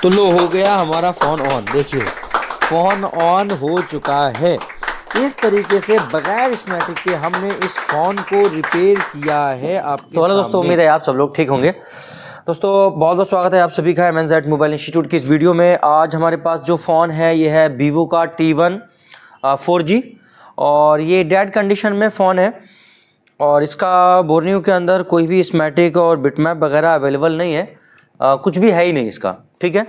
तो लो हो गया हमारा फ़ोन ऑन। देखिए फ़ोन ऑन हो चुका है। इस तरीके से बगैर स्मैटिक के हमने इस फ़ोन को रिपेयर किया है आपके तो हेलो दोस्तों, सामने। उम्मीद है आप सब लोग ठीक होंगे। दोस्तों बहुत बहुत स्वागत है आप सभी का MNZ मोबाइल इंस्टीट्यूट की इस वीडियो में। आज हमारे पास जो फ़ोन है ये है वीवो का T1 4G और ये डेड कंडीशन में फ़ोन है और इसका बोर्नियो के अंदर कोई भी स्मैटिक और बिटमैप वगैरह अवेलेबल नहीं है। कुछ भी है ही नहीं इसका, ठीक है।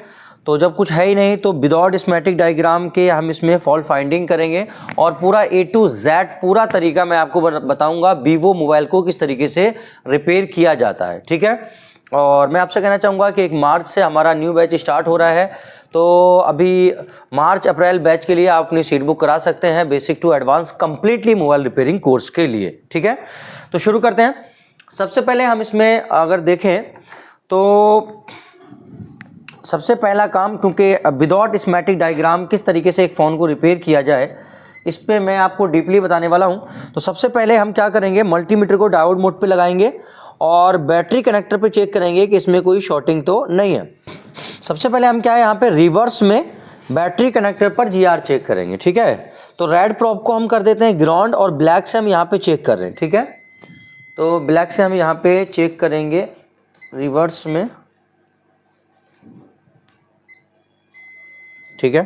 तो जब कुछ है ही नहीं तो विदाउट स्मैटिक डायग्राम के हम इसमें फॉल्ट फाइंडिंग करेंगे और पूरा A to Z पूरा तरीका मैं आपको बताऊंगा वीवो मोबाइल को किस तरीके से रिपेयर किया जाता है, ठीक है। और मैं आपसे कहना चाहूँगा कि 1 मार्च से हमारा न्यू बैच स्टार्ट हो रहा है, तो अभी मार्च अप्रैल बैच के लिए आप अपनी सीट बुक करा सकते हैं basic to advance completely mobile repairing course के लिए, ठीक है। तो शुरू करते हैं। सबसे पहले हम इसमें अगर देखें तो सबसे पहला काम, क्योंकि विदाउट स्मैटिक डायग्राम किस तरीके से एक फ़ोन को रिपेयर किया जाए इस पे मैं आपको डीपली बताने वाला हूं। तो सबसे पहले हम क्या करेंगे, मल्टीमीटर को डायोड मोड पे लगाएंगे और बैटरी कनेक्टर पे चेक करेंगे कि इसमें कोई शॉर्टिंग तो नहीं है। सबसे पहले हम क्या है यहाँ पे रिवर्स में बैटरी कनेक्टर पर GR चेक करेंगे, ठीक है। तो रेड प्रोब को हम कर देते हैं ग्राउंड और ब्लैक से हम यहाँ पे चेक कर रहे हैं, ठीक है। तो ब्लैक से हम यहाँ पे चेक करेंगे रिवर्स में, ठीक है।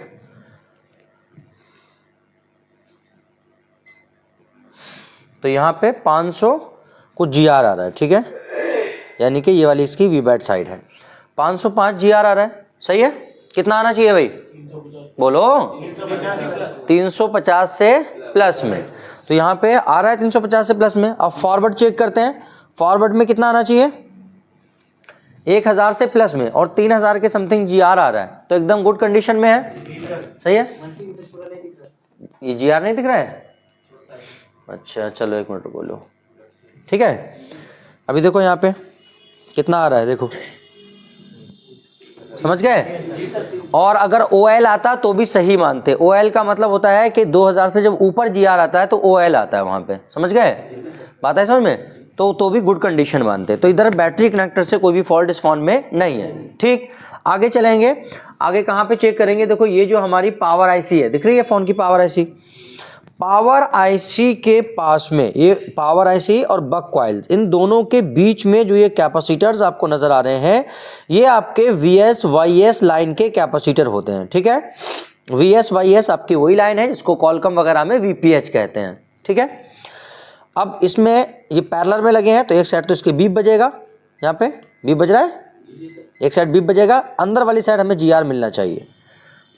तो यहाँ पे 500 कुछ GR आ रहा है, ठीक है, यानी कि ये वाली इसकी वीबैट साइड है। 505 GR आ रहा है, सही है। कितना आना चाहिए भाई, बोलो 350 से प्लस में। तो यहाँ पे आ रहा है 350 से प्लस में। अब फॉरवर्ड चेक करते हैं, फॉरवर्ड में कितना आना चाहिए, 1000 से प्लस में और 3000 के समथिंग GR आ रहा है, तो एकदम गुड कंडीशन में है, सही है। ये GR नहीं दिख रहा है, अच्छा चलो 1 मिनट बोलो, ठीक है। अभी देखो यहाँ पे कितना आ रहा है, देखो समझ गए। और अगर OL आता तो भी सही मानते। OL का मतलब होता है कि 2000 से जब ऊपर GR आता है तो OL आता है वहां पे, समझ गए बात है समझ में। तो भी गुड कंडीशन मानते। तो इधर बैटरी कनेक्टर से कोई भी फॉल्ट इस फोन में नहीं है, ठीक। आगे चलेंगे, आगे कहाँ पे चेक करेंगे, देखो ये जो हमारी पावर IC है, दिख रही है फोन की पावर IC। पावर IC के पास में ये पावर IC और बक कॉइल, इन दोनों के बीच में जो ये कैपेसिटर्स आपको नजर आ रहे हैं ये आपके VS-YS लाइन के कैपेसिटर होते हैं, ठीक है। VS-YS आपकी वही लाइन है जिसको कॉलकम वगैरह में VPH कहते हैं, ठीक है। अब इसमें ये पैरेलल में लगे हैं तो एक साइड तो इसके बीप बजेगा, यहाँ पे बीप बज रहा है, एक साइड बीप बजेगा, अंदर वाली साइड हमें GR मिलना चाहिए।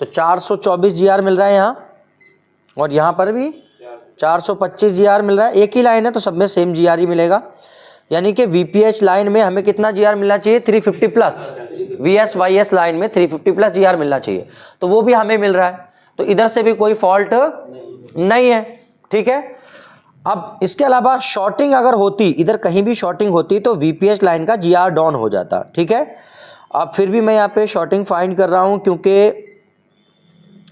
तो 424 GR मिल रहा है यहाँ और यहाँ पर भी 425 GR मिल रहा है। एक ही लाइन है तो सब में सेम GR ही मिलेगा, यानी कि VPH लाइन में हमें कितना GR मिलना चाहिए, 350 प्लस। VS-YS लाइन में 350 प्लस GR मिलना चाहिए, तो वो भी हमें मिल रहा है। तो इधर से भी कोई फॉल्ट नहीं है, ठीक है। अब इसके अलावा शॉर्टिंग अगर होती, इधर कहीं भी शॉर्टिंग होती तो VPH लाइन का GR डाउन हो जाता, ठीक है। अब फिर भी मैं यहाँ पे शॉर्टिंग फाइंड कर रहा हूँ, क्योंकि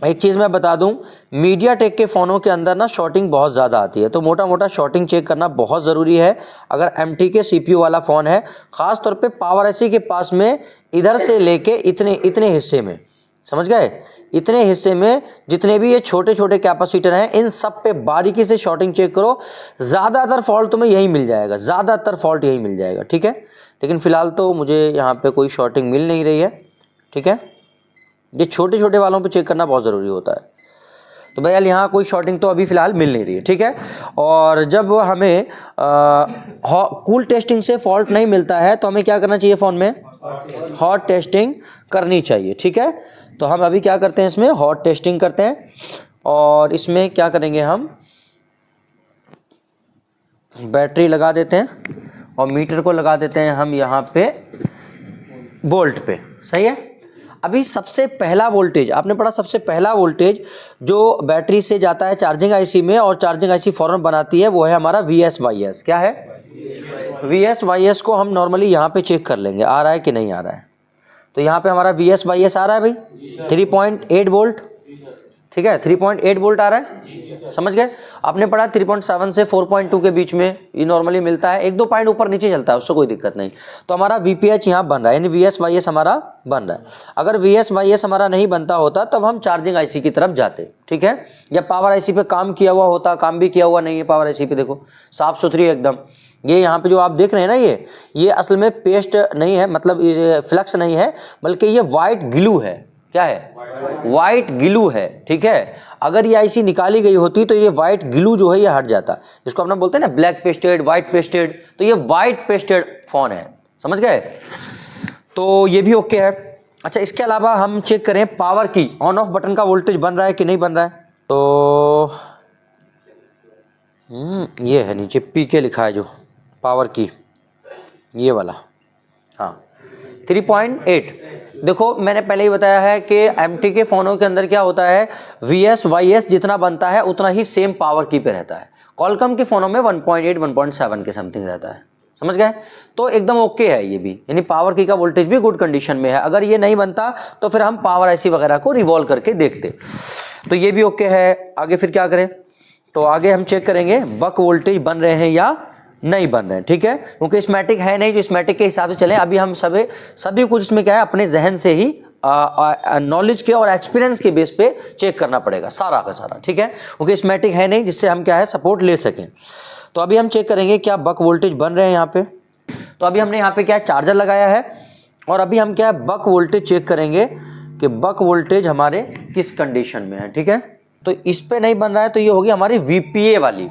एक चीज़ मैं बता दूं, मीडियाटेक के फ़ोनों के अंदर ना शॉर्टिंग बहुत ज़्यादा आती है, तो मोटा मोटा शॉर्टिंग चेक करना बहुत ज़रूरी है अगर MT के CPU वाला फ़ोन है। ख़ास तौर पे पावर IC के पास में इधर से लेके इतने हिस्से में, समझ गए, इतने हिस्से में जितने भी ये छोटे छोटे कैपेसिटर हैं इन सब पे बारीकी से शॉर्टिंग चेक करो। ज़्यादातर फॉल्ट तुम्हें यही मिल जाएगा, ज़्यादातर फॉल्ट यही मिल जाएगा, ठीक है। लेकिन फ़िलहाल तो मुझे यहाँ पर कोई शॉर्टिंग मिल नहीं रही है, ठीक है। ये छोटे छोटे वालों पे चेक करना बहुत ज़रूरी होता है। तो भैया यहाँ कोई शॉर्टिंग तो अभी फ़िलहाल मिल नहीं रही है, ठीक है। और जब हमें कूल टेस्टिंग से फॉल्ट नहीं मिलता है तो हमें क्या करना चाहिए, फ़ोन में हॉट टेस्टिंग करनी चाहिए, ठीक है। तो हम अभी क्या करते हैं, इसमें हॉट टेस्टिंग करते हैं और इसमें क्या करेंगे, हम बैटरी लगा देते हैं और मीटर को लगा देते हैं हम यहाँ पे वोल्ट पे, सही है। अभी सबसे पहला वोल्टेज आपने पढ़ा, सबसे पहला वोल्टेज जो बैटरी से जाता है चार्जिंग IC में और चार्जिंग IC फौरन बनाती है वो है हमारा VS-YS। क्या है, VS-YS को हम नॉर्मली यहाँ पे चेक कर लेंगे आ रहा है कि नहीं आ रहा है। तो यहाँ पे हमारा VS-YS आ रहा है भाई 3.8 वोल्ट, ठीक है, 3.8 वोल्ट आ रहा है, समझ गए। आपने पढ़ा 3.7 से 4.2 के बीच में ये नॉर्मली मिलता है, 1-2 पॉइंट ऊपर नीचे चलता है, उससे कोई दिक्कत नहीं। तो हमारा VPH यहाँ बन रहा है, यानी VSYS हमारा बन रहा है। अगर VSYS हमारा नहीं बनता होता तब हम चार्जिंग IC की तरफ जाते, ठीक है, या पावर IC पे काम किया हुआ होता, काम भी किया हुआ नहीं है पावर IC पे, देखो साफ सुथरी एकदम। ये यहाँ पे जो आप देख रहे हैं ना, ये असल में पेस्ट नहीं है, मतलब ये फ्लक्स नहीं है, बल्कि ये वाइट ग्लू है। क्या है? वाइट ग्लू है, ठीक है। अगर ये IC निकाली गई होती तो ये वाइट ग्लू जो है ये हट जाता, जिसको अपना बोलते हैं ना ब्लैक पेस्टेड, वाइट पेस्टेड, तो ये वाइट पेस्टेड फोन है, समझ गए। तो ये भी ओके है। अच्छा, इसके अलावा हम चेक करें पावर की, ऑन ऑफ बटन का वोल्टेज बन रहा है कि नहीं बन रहा है। तो ये है नीचे PK लिखा है जो पावर की, ये वाला, हाँ 3.8। देखो मैंने पहले ही बताया है कि MT के फ़ोनों के अंदर क्या होता है, VSYS जितना बनता है उतना ही सेम पावर की पे रहता है। कॉलकम के फ़ोनों में 1.8 1.7 के समथिंग रहता है, समझ गए। तो एकदम ओके है ये भी, यानी पावर की का वोल्टेज भी गुड कंडीशन में है। अगर ये नहीं बनता तो फिर हम पावर IC वगैरह को रिवॉल्व करके देखते, तो ये भी ओके है। आगे फिर क्या करें, तो आगे हम चेक करेंगे बक वोल्टेज बन रहे हैं या नहीं बन रहे हैं, ठीक है, क्योंकि स्मैटिक है नहीं, जो स्मैटिक के हिसाब से चले। अभी हम सभी कुछ इसमें क्या है, अपने जहन से ही नॉलेज के और एक्सपीरियंस के बेस पे चेक करना पड़ेगा सारा का सारा, ठीक है, क्योंकि स्मैटिक है नहीं जिससे हम क्या है सपोर्ट ले सकें। तो अभी हम चेक करेंगे क्या बक वोल्टेज बन रहे हैं यहाँ पे। तो अभी हमने यहाँ पे क्या चार्जर लगाया है, और अभी हम क्या है बक वोल्टेज चेक करेंगे कि बक वोल्टेज हमारे किस कंडीशन में है, ठीक है। तो इस पे नहीं बन रहा है, तो ये होगी हमारी VPA वाली।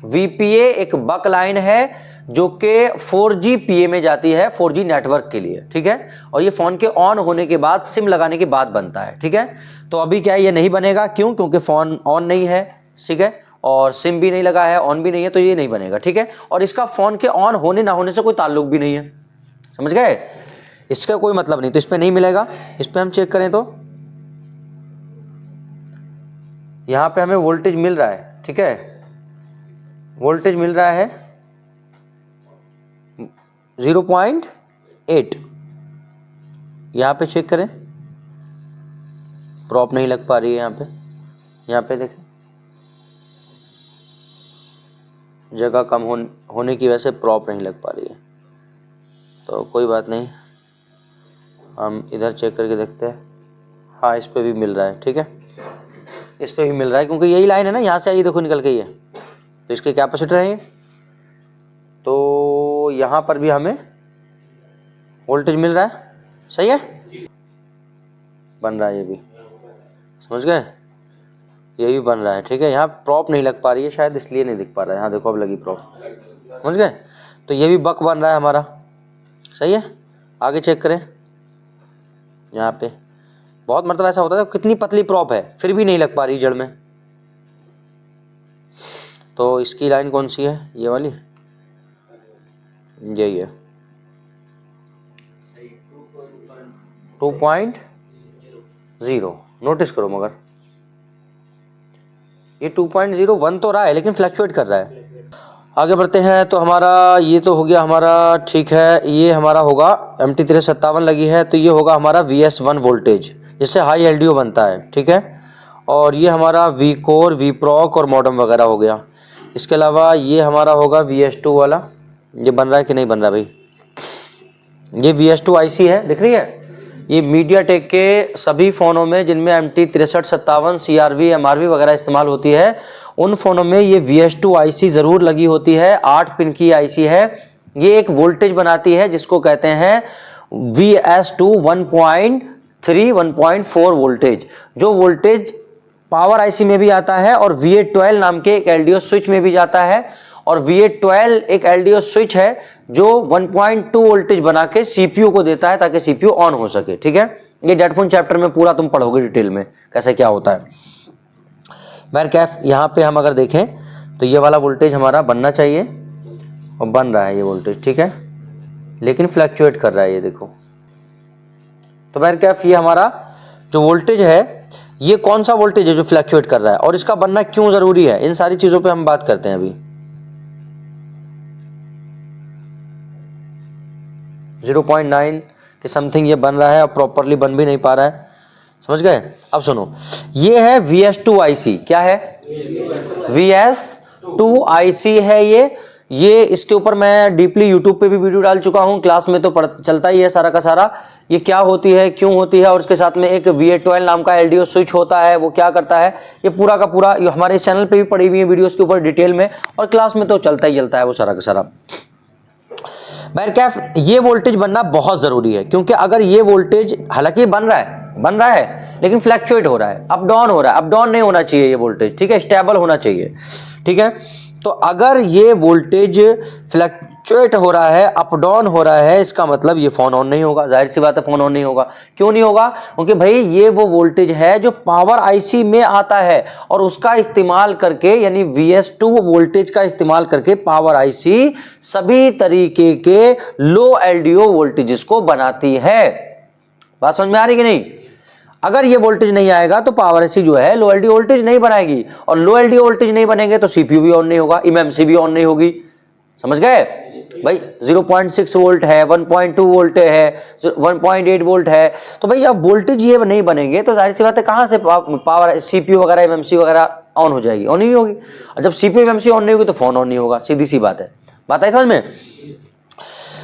VPA एक बक लाइन है जो कि 4G PA में जाती है, 4G नेटवर्क के लिए, ठीक है, और ये फ़ोन के ऑन होने के बाद, सिम लगाने के बाद बनता है, ठीक है। तो अभी क्या है ये नहीं बनेगा, क्यों, क्योंकि फ़ोन ऑन नहीं है, ठीक है, और सिम भी नहीं लगा है, ऑन भी नहीं है, तो ये नहीं बनेगा, ठीक है। और इसका फ़ोन के ऑन होने ना होने से कोई ताल्लुक भी नहीं है, समझ गए, इसका कोई मतलब नहीं, तो इस पर नहीं मिलेगा। इस पर हम चेक करें तो यहाँ पे हमें वोल्टेज मिल रहा है, ठीक है, वोल्टेज मिल रहा है 0.8। यहाँ पे चेक करें, प्रॉप नहीं लग पा रही है यहाँ पे देखें, जगह कम होने की वजह से प्रॉप नहीं लग पा रही है, तो कोई बात नहीं, हम इधर चेक करके देखते हैं। हाँ, इस पे भी मिल रहा है, ठीक है, इस पे भी मिल रहा है, क्योंकि यही लाइन है ना, यहाँ से आई देखो निकल गई है, तो इसके कैपेसिटर है ये, तो यहाँ पर भी हमें वोल्टेज मिल रहा है, सही है, बन रहा है ये भी, समझ गए, ये भी बन रहा है, ठीक है। यहाँ प्रॉप नहीं लग पा रही है शायद, इसलिए नहीं दिख पा रहा है, यहाँ देखो अब लगी प्रॉप, समझ गए, तो ये भी बक बन रहा है हमारा, सही है। आगे चेक करें, यहाँ पे बहुत मतलब ऐसा होता है कितनी पतली प्रॉप है फिर भी नहीं लग पा रही जड़ में, तो इसकी लाइन कौन सी है, ये वाली, यही है 2.0, नोटिस करो, मगर ये 2.01 तो रहा है लेकिन फ्लक्चुएट कर रहा है। आगे बढ़ते हैं, तो हमारा ये तो हो गया हमारा, ठीक है, ये हमारा होगा MT357 लगी है, तो ये होगा हमारा VS1 वोल्टेज, जिससे हाई LDO बनता है, ठीक है, और ये हमारा VCore, VPROC और मॉडेम वगैरह हो गया। इसके अलावा ये हमारा होगा VS2 वाला, ये बन रहा है कि नहीं बन रहा भाई, ये VS2 IC है, दिख रही है, ये मीडियाटेक के सभी फ़ोनों में जिनमें MT6357 CRV MRV वगैरह इस्तेमाल होती है, उन फ़ोनों में ये VS2 IC ज़रूर लगी होती है, 8 पिन की IC है। ये एक वोल्टेज बनाती है जिसको कहते हैं VS2 1.3 1.4 वोल्टेज, जो वोल्टेज पावर IC में भी आता है और VA12 नाम के एक LDO स्विच में भी जाता है, और VA12 एक LDO स्विच है जो 1.2 वोल्टेज बना के CPU को देता है ताकि CPU ऑन हो सके, ठीक है। ये डेड फोन चैप्टर में पूरा तुम पढ़ोगे डिटेल में कैसे क्या होता है। कैफ यहाँ पे हम अगर देखें तो ये वाला वोल्टेज हमारा बनना चाहिए, और बन रहा है ये वोल्टेज, ठीक है, लेकिन फ्लक्चुएट कर रहा है, ये देखो। तो कैफ ये हमारा जो वोल्टेज है, ये कौन सा वोल्टेज है जो फ्लक्चुएट कर रहा है, और इसका बनना क्यों जरूरी है, इन सारी चीजों पे हम बात करते हैं अभी। 0.9 के समथिंग ये बन रहा है, और प्रॉपरली बन भी नहीं पा रहा है, समझ गए। अब सुनो, ये है VS2IC, क्या है VS2IC है ये इसके ऊपर मैं डीपली यूट्यूब पे भी वीडियो डाल चुका हूं, क्लास में तो चलता ही है सारा का सारा। ये क्या होती है, क्यों होती है, और उसके साथ में एक VA12 नाम का LDO स्विच होता है, वो क्या करता है, ये पूरा का पूरा हमारे इस चैनल पे भी पड़ी हुई है वीडियोस के ऊपर डिटेल में, और क्लास में तो चलता ही चलता है वो सारा का सारा। बैरकैफ ये वोल्टेज बनना बहुत जरूरी है, क्योंकि अगर ये वोल्टेज, हालांकि बन रहा है लेकिन फ्लैक्चुएट हो रहा है, अप डाउन हो रहा है, अप डाउन नहीं होना चाहिए ये वोल्टेज, ठीक है, स्टेबल होना चाहिए, ठीक है। तो अगर ये वोल्टेज फ्लैक्चुएट हो रहा है, अप डाउन हो रहा है, इसका मतलब ये फोन ऑन नहीं होगा, जाहिर सी बात है फोन ऑन नहीं होगा। क्यों नहीं होगा, क्योंकि भाई ये वो वोल्टेज है जो पावर आईसी में आता है, और उसका इस्तेमाल करके, यानी VS2 वोल्टेज का इस्तेमाल करके पावर आईसी सभी तरीके के लो LDO वोल्टेजेस को बनाती है। बात समझ में आ रही कि नहीं। अगर ये वोल्टेज नहीं आएगा तो पावर आईसी जो है लो LDO वोल्टेज नहीं बनाएगी, और लो LDO वोल्टेज नहीं बनेंगे तो CPU भी ऑन नहीं होगा, MMC भी ऑन नहीं होगी। समझ गए भाई। 0.6 वोल्ट है, 1.2 वोल्ट है, 1.8 वोल्ट है, तो भाई अब वोल्टेज ये नहीं बनेंगे तो जाहिर सी बात है कहां से पावर CPU वगैरह MMC वगैरह ऑन हो जाएगी, ऑन नहीं होगी। और जब CPU MMC ऑन नहीं होगी तो फोन ऑन नहीं होगा, सीधी सी बात है। बात है समझ में।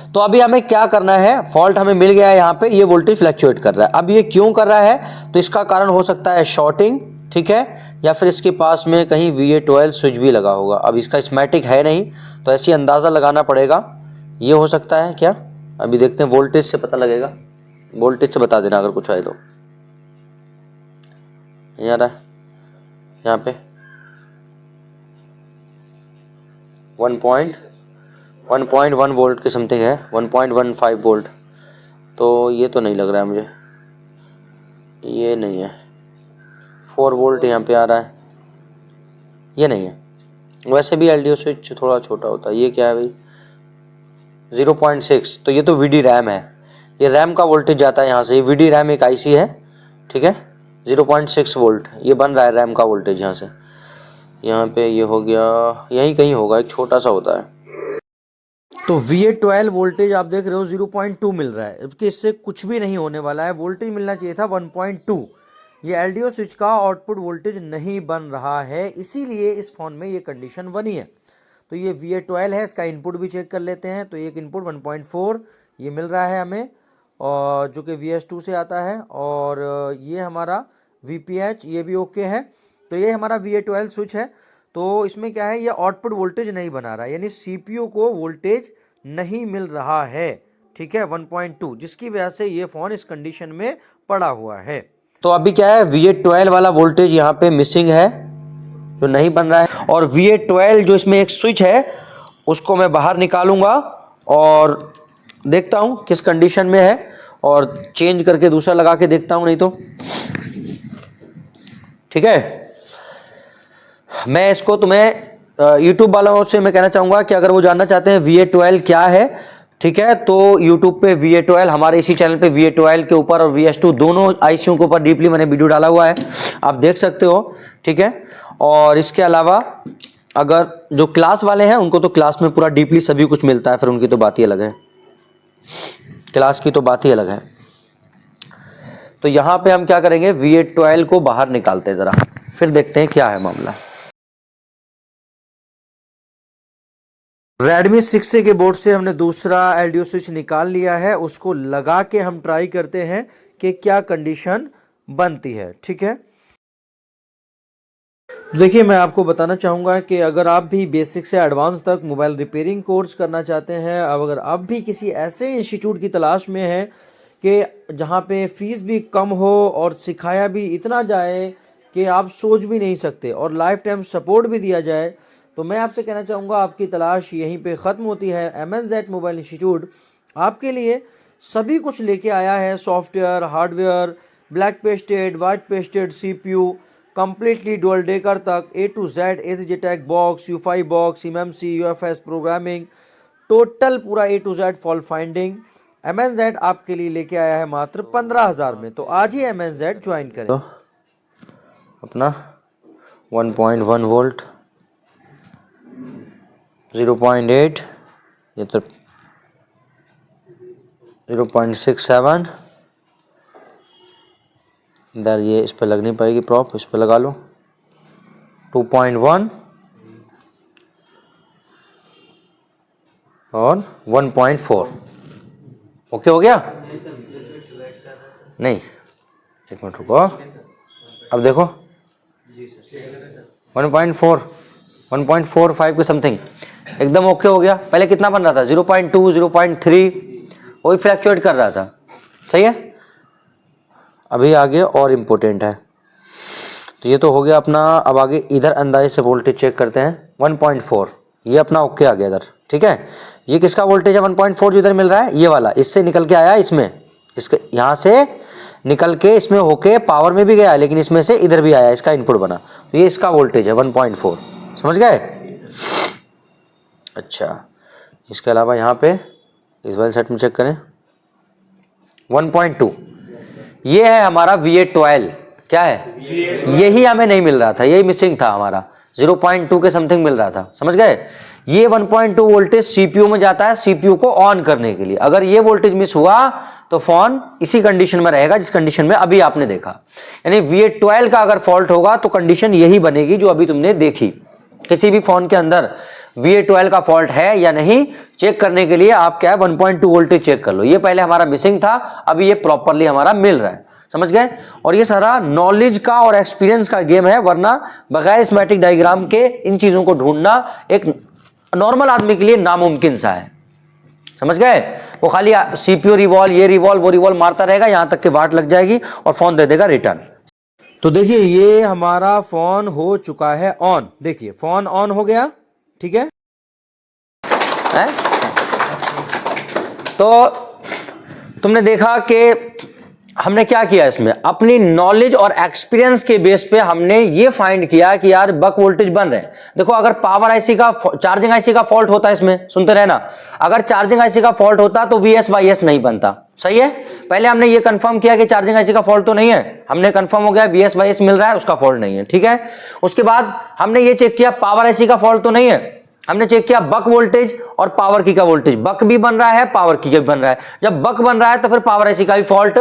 तो अभी हमें क्या करना है, फॉल्ट हमें मिल गया है, यहाँ पे ये वोल्टेज फ्लैक्चुएट कर रहा है। अब ये क्यों कर रहा है, तो इसका कारण हो सकता है शॉर्टिंग, ठीक है, या फिर इसके पास में कहीं VA12 स्विच भी लगा होगा। अब इसका स्कीमेटिक है नहीं, तो ऐसी अंदाज़ा लगाना पड़ेगा, ये हो सकता है क्या। अभी देखते हैं, वोल्टेज से पता लगेगा, वोल्टेज से बता देना अगर कुछ आए तो। यहाँ पे 1.1 वोल्ट के समथिंग है, 1.15 वोल्ट, तो ये तो नहीं लग रहा है मुझे, ये नहीं है। 4 वोल्ट यहाँ पे आ रहा है, ये नहीं है। वैसे भी LDO स्विच थोड़ा छोटा होता है। ये क्या है भाई, 0.6, तो ये तो VD रैम है, ये रैम का वोल्टेज जाता है यहाँ से। VD रैम एक IC है, ठीक है, 0.6 वोल्ट ये बन रहा है रैम का वोल्टेज यहाँ से। यहाँ पे ये हो गया, यहीं कहीं होगा, एक छोटा सा होता है। तो VA12 वोल्टेज आप देख रहे हो 0.2 मिल रहा है, जबकि इससे कुछ भी नहीं होने वाला है, वोल्टेज मिलना चाहिए था 1.2। ये LDO स्विच का आउटपुट वोल्टेज नहीं बन रहा है, इसीलिए इस फोन में ये कंडीशन बनी है। तो ये VA12 है, इसका इनपुट भी चेक कर लेते हैं। तो एक इनपुट 1.4 ये मिल रहा है हमें, और जो कि VS2 से आता है, और ये हमारा VPH ये भी ओके है। तो ये हमारा VA12 स्विच है। तो इसमें क्या है, ये आउटपुट वोल्टेज नहीं बना रहा है, यानी CPU को वोल्टेज नहीं मिल रहा है, ठीक है, 1.2, जिसकी वजह से ये फोन इस कंडीशन में पड़ा हुआ है। तो अभी क्या है, VA12 वाला वोल्टेज यहाँ पे मिसिंग है, जो नहीं बन रहा है। और VA12 जो इसमें एक स्विच है उसको मैं बाहर निकालूंगा और देखता हूँ किस कंडीशन में है, और चेंज करके दूसरा लगा के देखता हूँ, नहीं तो ठीक है। मैं इसको तुम्हें YouTube वालों से मैं कहना चाहूँगा कि अगर वो जानना चाहते हैं VA12 क्या है, ठीक है, तो YouTube पे VA12, हमारे इसी चैनल पे VA12 के ऊपर और VS2 दोनों आईसीयू के ऊपर डीपली मैंने वीडियो डाला हुआ है, आप देख सकते हो, ठीक है। और इसके अलावा अगर जो क्लास वाले हैं उनको तो क्लास में पूरा डीपली सभी कुछ मिलता है, फिर उनकी तो बात ही अलग है, क्लास की तो बात ही अलग है। तो यहाँ पे हम क्या करेंगे, VA12 को बाहर निकालते हैं जरा, फिर देखते हैं क्या है मामला। Redmi 6A के बोर्ड से हमने दूसरा LDO स्विच निकाल लिया है, उसको लगा के हम ट्राई करते हैं कि क्या कंडीशन बनती है, ठीक है। देखिए, मैं आपको बताना चाहूँगा कि अगर आप भी बेसिक से एडवांस तक मोबाइल रिपेयरिंग कोर्स करना चाहते हैं, अब अगर आप भी किसी ऐसे इंस्टीट्यूट की तलाश में हैं कि जहाँ पे फीस भी कम हो और सिखाया भी इतना जाए कि आप सोच भी नहीं सकते, और लाइफ टाइम सपोर्ट भी दिया जाए, तो मैं आपसे कहना चाहूँगा आपकी तलाश यहीं पे ख़त्म होती है। MNZ मोबाइल इंस्टीट्यूट आपके लिए सभी कुछ लेके आया है, software, hardware, black pasted, white pasted CPU, completely dual decker तक A to Z, AZJ tag box, U5 box, MMC, UFS programming, total पूरा A to Z fault finding MNZ आपके लिए लेके आया है मात्र 15,000 में। तो आज ही MNZ ज्वाइन करें। तो अपना 1.1 वोल्ट, 0.8, ये तो 0.67, इधर ये इस पे लग नहीं पाएगी प्रॉप, इस पे लगा लो 2.1 और 1.4। ओके हो गया? नहीं, एक मिनट रुको, अब देखो 1.4 1.45 के समथिंग एकदम ओके हो गया। पहले कितना बन रहा था? 0.2 0.3 वही फ्लैक्चुएट कर रहा था। सही है। अभी आगे और इम्पोर्टेंट है, तो ये तो हो गया अपना। अब आगे इधर अंदाजे से वोल्टेज चेक करते हैं 1.4, ये अपना ओके आ गया इधर। ठीक है, ये किसका वोल्टेज है 1.4 जो इधर मिल रहा है? ये वाला, इससे निकल के आया इसमें, इसके यहाँ से निकल के इसमें होके पावर में भी गया, लेकिन इसमें से इधर भी आया, इसका इनपुट बना, तो ये इसका वोल्टेज है 1.4। समझ गए? अच्छा, इसके अलावा यहाँ पे इस वाले सेट में चेक करें 1.2, ये है हमारा VA12। क्या है? यही हमें नहीं मिल रहा था, यही मिसिंग था हमारा, 0.2 के समथिंग मिल रहा था। समझ गए? ये 1.2 वोल्टेज सीपीयू में जाता है सीपीयू को ऑन करने के लिए। अगर ये वोल्टेज मिस हुआ तो फोन इसी कंडीशन में रहेगा जिस कंडीशन में अभी आपने देखा। यानी VA12 का अगर फॉल्ट होगा तो कंडीशन यही बनेगी जो अभी तुमने देखी। किसी भी फोन के अंदर VA12 का फॉल्ट है या नहीं चेक करने के लिए आप क्या है 1.2 वोल्टेज चेक कर लो। ये पहले हमारा मिसिंग था, अभी ये प्रॉपरली हमारा मिल रहा है। समझ गए? और ये सारा नॉलेज का और एक्सपीरियंस का गेम है, वरना बगैर स्कीमेटिक डायग्राम के इन चीजों को ढूंढना एक नॉर्मल आदमी के लिए नामुमकिन सा है। समझ गए? वो खाली सीपीयू रिवॉल्व, ये रिवॉल्व वो रिवॉल्व मारता रहेगा, यहां तक के वाट लग जाएगी और फोन दे देगा रिटर्न। तो देखिए ये हमारा फोन हो चुका है ऑन। देखिए फोन ऑन हो गया। ठीक है, तो तुमने देखा कि हमने क्या किया इसमें, अपनी नॉलेज और एक्सपीरियंस के बेस पे हमने ये फाइंड किया कि यार बक वोल्टेज बन रहे हैं। देखो अगर पावर आईसी का, चार्जिंग आईसी का फॉल्ट होता है इसमें, सुनते रहना, अगर चार्जिंग आईसी का फॉल्ट होता तो VSYS नहीं बनता। सही है? पहले हमने ये कंफर्म किया कि चार्जिंग आईसी का फॉल्ट तो नहीं है, हमने कंफर्म हो गया VSYS मिल रहा है, उसका फॉल्ट नहीं है। ठीक है, उसके बाद हमने ये चेक किया पावर आईसी का फॉल्ट तो नहीं है, हमने चेक किया बक वोल्टेज और पावर की का वोल्टेज, बक भी बन रहा है पावर की का भी बन रहा है। जब बक बन रहा है तो फिर पावर आईसी का भी फॉल्ट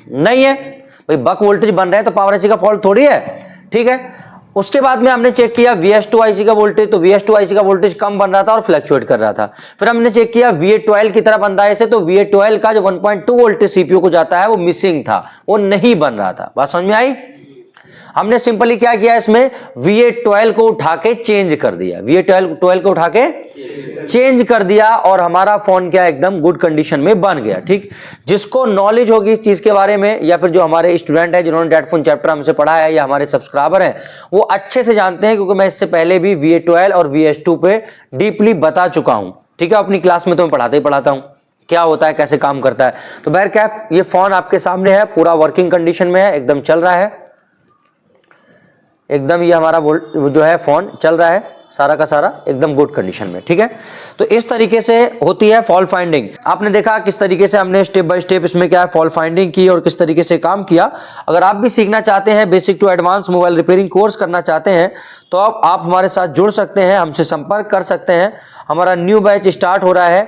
नहीं है। भाई बक वोल्टेज बन रहा है तो पावर आईसी का फॉल्ट थोड़ी है। ठीक है, उसके बाद में हमने चेक किया VS2 आईसी का वोल्टेज, तो VS2 आईसी का वोल्टेज कम बन रहा था और फ्लक्चुएट कर रहा था। फिर हमने चेक किया VA12 की तरफ अंदाजे से, तो VA12 का जो 1.2 वोल्टेज सीपीयू को जाता है वो मिसिंग था, वो नहीं बन रहा था। बात समझ में आई? हमने सिंपली क्या किया इसमें, VA12 को उठा के चेंज कर दिया, VA12 को उठा के चेंज कर दिया और हमारा फोन क्या एकदम गुड कंडीशन में बन गया। ठीक, जिसको नॉलेज होगी इस चीज के बारे में, या फिर जो हमारे स्टूडेंट है जिन्होंने डेड फोन चैप्टर हमसे पढ़ा है या हमारे सब्सक्राइबर हैं, वो अच्छे से जानते हैं, क्योंकि मैं इससे पहले भी VA12 और VS2 पे डीपली बता चुका हूं। ठीक है, अपनी क्लास में तो मैं पढ़ाता ही पढ़ाता हूं क्या होता है, कैसे काम करता है। तो बहरकैफ ये फोन आपके सामने है, पूरा वर्किंग कंडीशन में है, एकदम चल रहा है, एकदम ये हमारा जो है फोन चल रहा है सारा का सारा एकदम गुड कंडीशन में। ठीक है, तो इस तरीके से होती है फॉल्ट फाइंडिंग। आपने देखा किस तरीके से हमने स्टेप बाय स्टेप इसमें क्या है फॉल्ट फाइंडिंग की और किस तरीके से काम किया। अगर आप भी सीखना चाहते हैं, basic to advance mobile repairing course करना चाहते हैं, तो आप हमारे साथ जुड़ सकते हैं, हमसे संपर्क कर सकते हैं। हमारा न्यू बैच स्टार्ट हो रहा है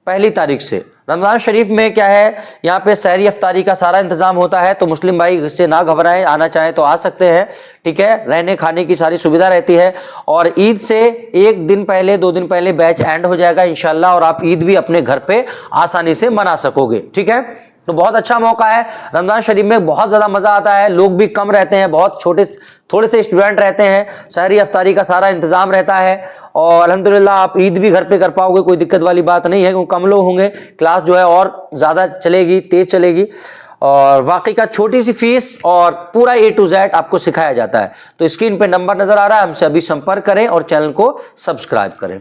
1 तारीख से। रमजान शरीफ में क्या है, यहाँ पे सहरी अफ्तारी का सारा इंतजाम होता है, तो मुस्लिम भाई इससे ना घबराएं, आना चाहें तो आ सकते हैं। ठीक है, रहने खाने की सारी सुविधा रहती है। और ईद से 1 दिन पहले 2 दिन पहले बैच एंड हो जाएगा इंशाल्लाह, और आप ईद भी अपने घर पे आसानी से मना सकोगे। ठीक है, तो बहुत अच्छा मौका है। रमजान शरीफ में बहुत ज्यादा मजा आता है, लोग भी कम रहते हैं, बहुत थोड़े से स्टूडेंट रहते हैं, सहरी अफ्तारी का सारा इंतजाम रहता है, और अल्हम्दुलिल्लाह आप ईद भी घर पे कर पाओगे, कोई दिक्कत वाली बात नहीं है, क्योंकि कम लोग होंगे, क्लास जो है और ज्यादा चलेगी, तेज चलेगी, और वाकई का छोटी सी फीस और पूरा A to Z आपको सिखाया जाता है। तो स्क्रीन पे नंबर नजर आ रहा है, हमसे अभी संपर्क करें और चैनल को सब्सक्राइब करें।